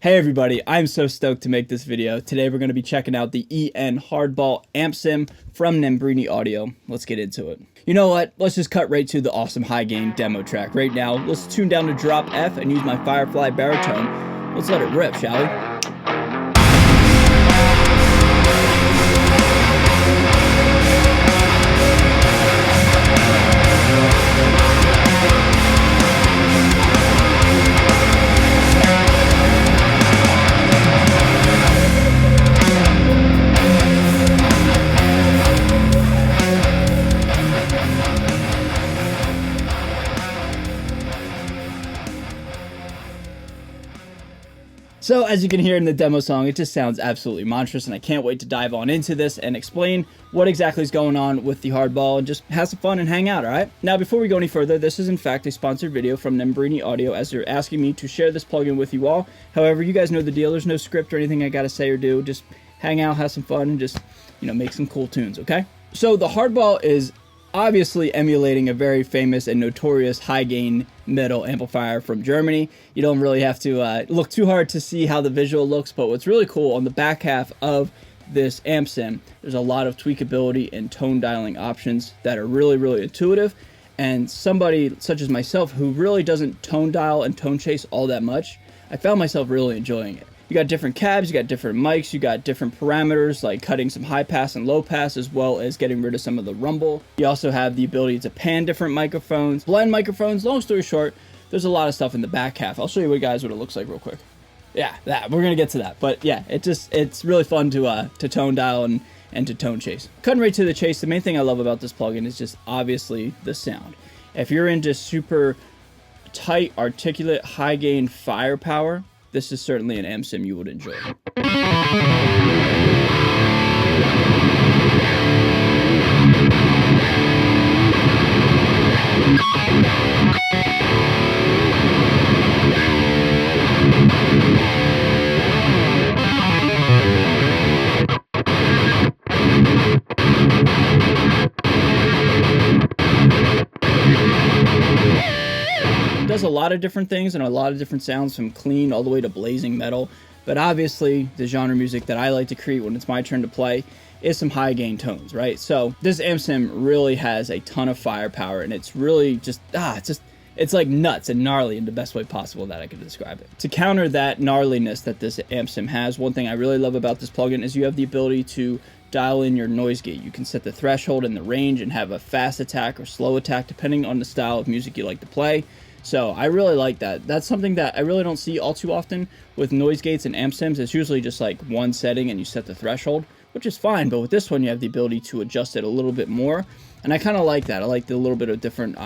Hey everybody, I'm so stoked to make this video. Today we're going to be checking out the EN Hardball Ampsim from Nembrini Audio. Let's get into it. You know what? Let's just cut right to the awesome high gain demo track right now. Let's tune down to drop F and use my Firefly baritone. Let's let it rip, shall we? So as you can hear in the demo song, it just sounds absolutely monstrous, and I can't wait to dive on into this and explain what exactly is going on with the hardball and just have some fun and hang out, alright? Now before we go any further, this is in fact a sponsored video from Nembrini Audio, as they're asking me to share this plugin with you all. However, you guys know the deal, there's no script or anything I gotta say or do, just hang out, have some fun, and just, make some cool tunes, okay? So the hardball is obviously emulating a very famous and notorious high-gain metal amplifier from Germany. You don't really have to look too hard to see how the visual looks, but what's really cool, on the back half of this Ampsim, there's a lot of tweakability and tone dialing options that are really, really intuitive, and somebody such as myself who really doesn't tone dial and tone chase all that much, I found myself really enjoying it. You got different cabs, you got different mics, you got different parameters like cutting some high pass and low pass, as well as getting rid of some of the rumble. You also have the ability to pan different microphones, blend microphones. Long story short, there's a lot of stuff in the back half. I'll show you guys what it looks like real quick. Yeah, we're gonna get to that. But yeah, it's really fun to tone dial and to tone chase. Cutting right to the chase, the main thing I love about this plugin is just obviously the sound. If you're into super tight, articulate, high gain firepower, this is certainly an Ampsim you would enjoy. Does a lot of different things and a lot of different sounds, from clean all the way to blazing metal, but obviously the genre music that I like to create when it's my turn to play is some high gain tones, right? So this Ampsim really has a ton of firepower, and it's really just it's like nuts and gnarly in the best way possible that I could describe it. To counter that gnarliness that this Ampsim has, one thing I really love about this plugin is you have the ability to dial in your noise gate. You can set the threshold and the range and have a fast attack or slow attack depending on the style of music you like to play. So I really like that. That's something that I really don't see all too often with noise gates and Ampsims. It's usually just like one setting and you set the threshold, which is fine. But with this one, you have the ability to adjust it a little bit more. And I kind of like that. I like the little bit of different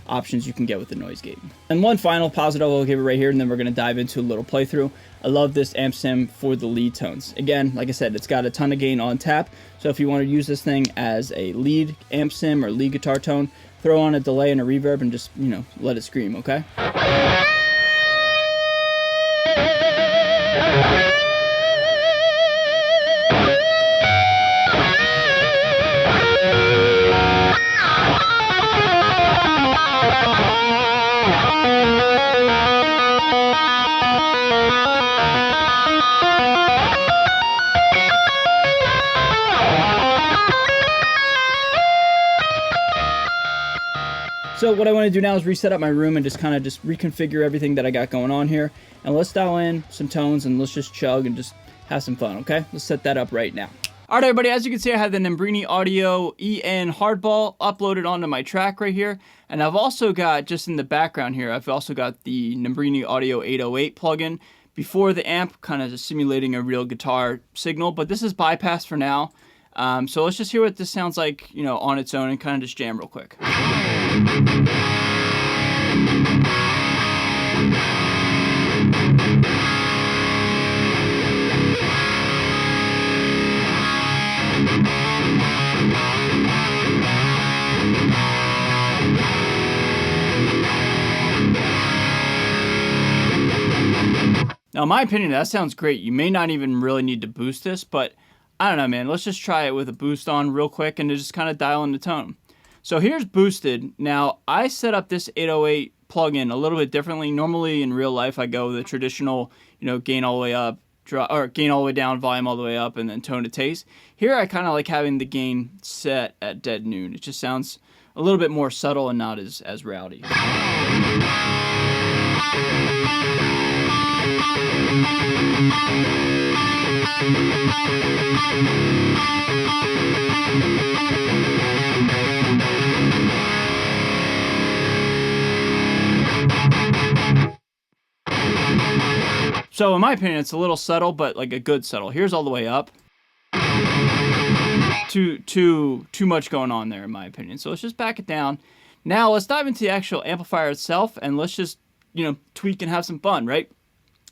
options you can get with the noise gate. And one final positive I'll give it right here, and then we're going to dive into a little playthrough. I love this Ampsim for the lead tones. Again, like I said, it's got a ton of gain on tap. So if you want to use this thing as a lead Ampsim or lead guitar tone, throw on a delay and a reverb and just, let it scream, okay? So what I want to do now is reset up my room and just reconfigure everything that I got going on here. And let's dial in some tones and let's just chug and just have some fun, okay? Let's set that up right now. Alright everybody, as you can see, I have the Nembrini Audio EN Hardball uploaded onto my track right here. And I've also got, just in the background here, I've also got the Nembrini Audio 808 plugin before the amp, kind of just simulating a real guitar signal. But this is bypassed for now. So let's just hear what this sounds like, on its own, and kind of just jam real quick. Now, in my opinion, that sounds great. You may not even really need to boost this, but I don't know, man. Let's just try it with a boost on real quick and just kind of dial in the tone. So here's boosted. Now, I set up this 808 plug in a little bit differently. Normally in real life, I go the traditional, gain all the way up, or gain all the way down, volume all the way up, and then tone to taste. Here, I kind of like having the gain set at dead noon. It just sounds a little bit more subtle and not as rowdy. So in my opinion, it's a little subtle, but like a good subtle. Here's all the way up. Too much going on there in my opinion. So let's just back it down. Now let's dive into the actual amplifier itself, and let's just, tweak and have some fun, right?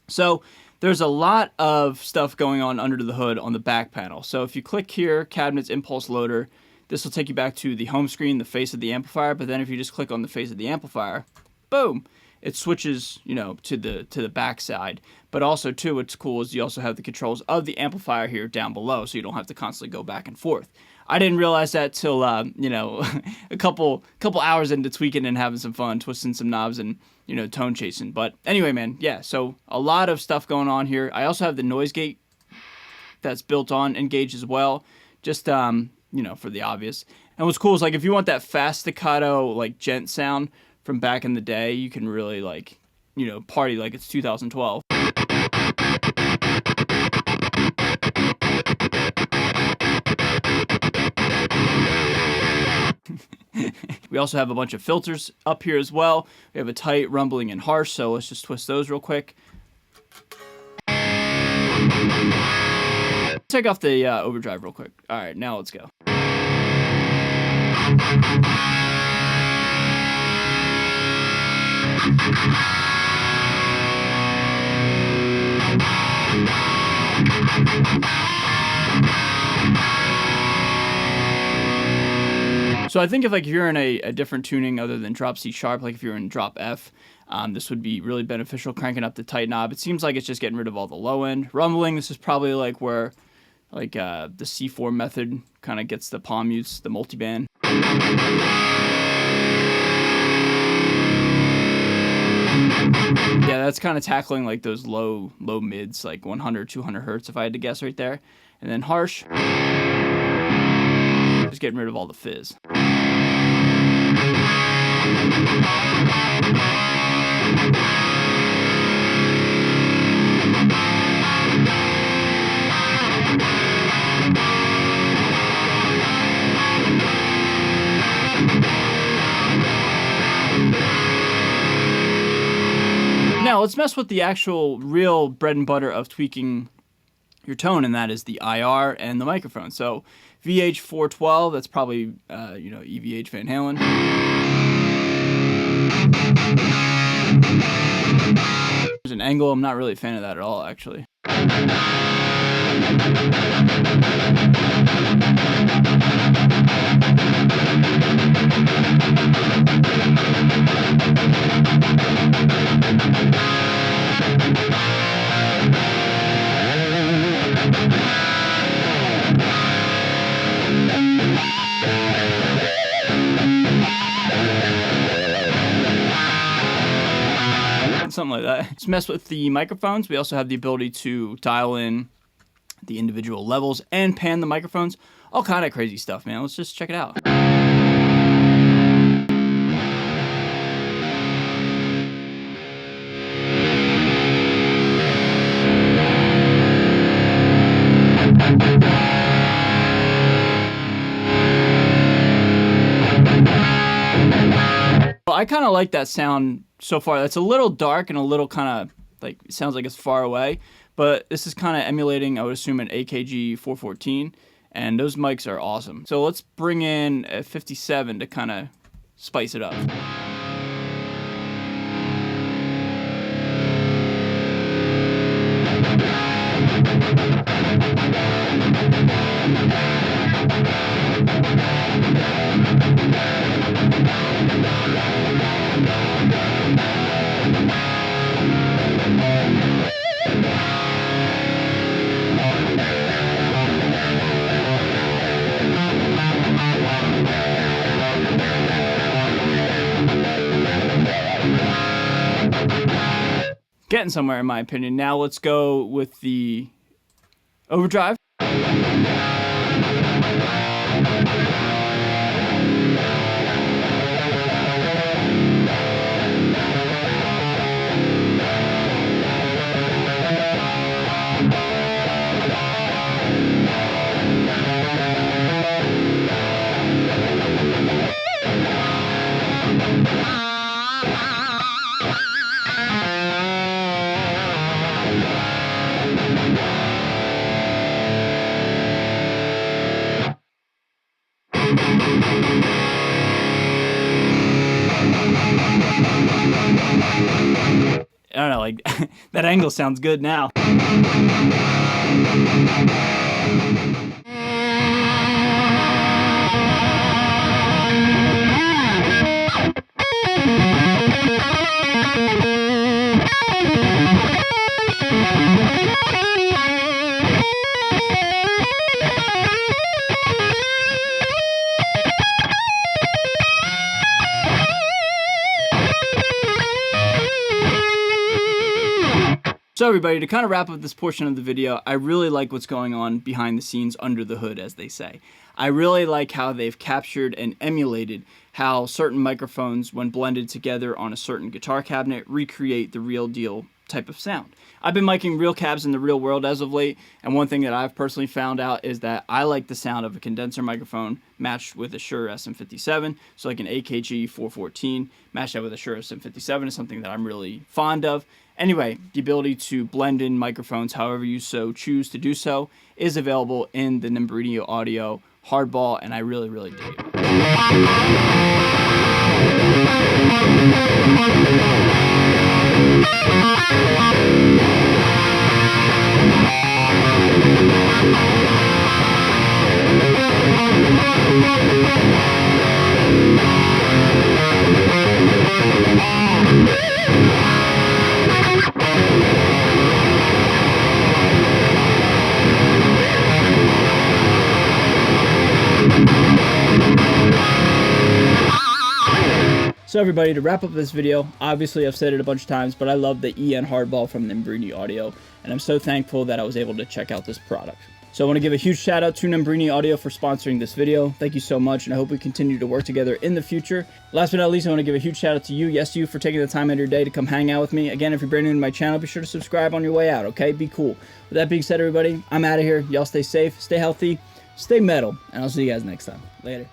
So there's a lot of stuff going on under the hood on the back panel. So if you click here, Cabinets Impulse Loader, this will take you back to the home screen, the face of the amplifier. But then if you just click on the face of the amplifier, boom, it switches, to the back side. But also too, what's cool is you also have the controls of the amplifier here down below, so you don't have to constantly go back and forth. I didn't realize that till a couple hours into tweaking and having some fun, twisting some knobs and tone chasing. But anyway, man, yeah. So a lot of stuff going on here. I also have the noise gate that's built on Engage as well, just for the obvious. And what's cool is like if you want that fast staccato like gent sound from back in the day, you can really like party like it's 2012. We also have a bunch of filters up here as well. We have a tight, rumbling, and harsh, so let's just twist those real quick. Take off the overdrive real quick. All right, now let's go. So I think if you're in a different tuning other than drop C sharp, like if you're in drop F, this would be really beneficial, cranking up the tight knob. It seems like it's just getting rid of all the low end. Rumbling, this is probably like where the C4 method kind of gets the palm mutes, the multiband. Yeah, that's kind of tackling like those low mids, like 100, 200 hertz if I had to guess right there. And then harsh, just getting rid of all the fizz. Now let's mess with the actual real bread and butter of tweaking your tone, and that is the IR and the microphone. So VH412, that's probably EVH Van Halen. There's an angle, I'm not really a fan of that at all, actually. Something like that. Let's mess with the microphones. We also have the ability to dial in the individual levels and pan the microphones. All kind of crazy stuff, man. Let's just check it out. Well, I kind of like that sound so far. That's a little dark and a little kind of like, it sounds like it's far away, but this is kind of emulating, I would assume, an AKG 414, and those mics are awesome. So let's bring in a 57 to kind of spice it up. Getting somewhere in my opinion. Now let's go with the overdrive. I don't know, like, that angle sounds good now. So everybody, to kind of wrap up this portion of the video, I really like what's going on behind the scenes under the hood, as they say. I really like how they've captured and emulated how certain microphones, when blended together on a certain guitar cabinet, recreate the real deal type of sound. I've been miking real cabs in the real world as of late, and one thing that I've personally found out is that I like the sound of a condenser microphone matched with a Shure SM57, so like an AKG 414 matched up with a Shure SM57 is something that I'm really fond of. Anyway, the ability to blend in microphones however you so choose to do so is available in the Nembrini Audio Hardball, and I really, really dig So everybody, to wrap up this video, obviously I've said it a bunch of times, but I love the EN Hardball from Nembrini Audio, and I'm so thankful that I was able to check out this product. So I want to give a huge shout out to Nembrini Audio for sponsoring this video. Thank you so much, and I hope we continue to work together in the future. Last but not least, I want to give a huge shout out to you, yes you, for taking the time out of your day to come hang out with me. Again, if you're brand new to my channel, be sure to subscribe on your way out, okay? Be cool. With that being said, everybody, I'm out of here. Y'all stay safe, stay healthy, stay metal, and I'll see you guys next time. Later.